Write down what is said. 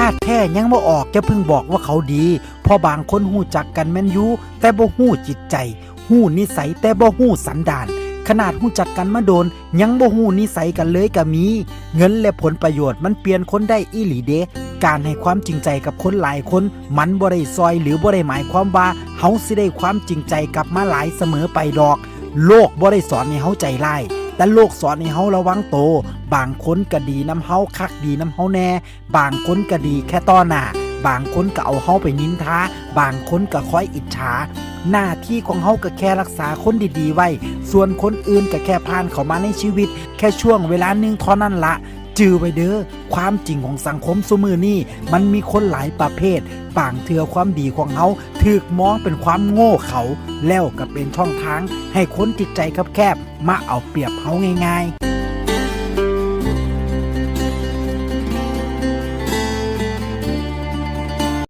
าดแท้ยังบ่ออกจะพึ่งบอกว่าเขาดีเพราะบางคนหู้จักกันแม่นอยู่แต่บ่ฮู้จิตใจฮู้นิสัยแต่บ่ฮู้สันดานขนาดฮู้จักกันมาโดนยังบ่ฮู้นิสัยกันเลยก็มีเงินและผลประโยชน์มันเปลี่ยนคนได้อีหลีเด้การให้ความจริงใจกับคนหลายคนมันบ่ได้ซอยหรือบ่ได้หมายความว่าเฮาสิได้ความจริงใจกลับมาหลายเสมอไปดอกโลกบ่ได้สอนให้เฮาใจร้ายแต่โลกสอนให้เฮาระวังโตบางคนก็ดีนำเฮาคักดีนำเฮาแน่บางคนก็ดีแค่ต้อหน้าบางคนก็เอาเฮาไปนินทาบางคนก็คอยอิจฉาหน้าที่ของเฮาก็แค่รักษาคนดีๆไว้ส่วนคนอื่นก็แค่ผ่านเข้ามาในชีวิตแค่ช่วงเวลานึงเท่านั้นละจื้อไว้เด้อความจริงของสังคมซุมื้อนี้มันมีคนหลายประเภทบางเทื่อความดีของเฮาถูกมองเป็นความโง่เขาแล้วก็เป็นช่องทางให้คนจิตใจแคบๆมาเอาเปรียบเฮาง่ายๆ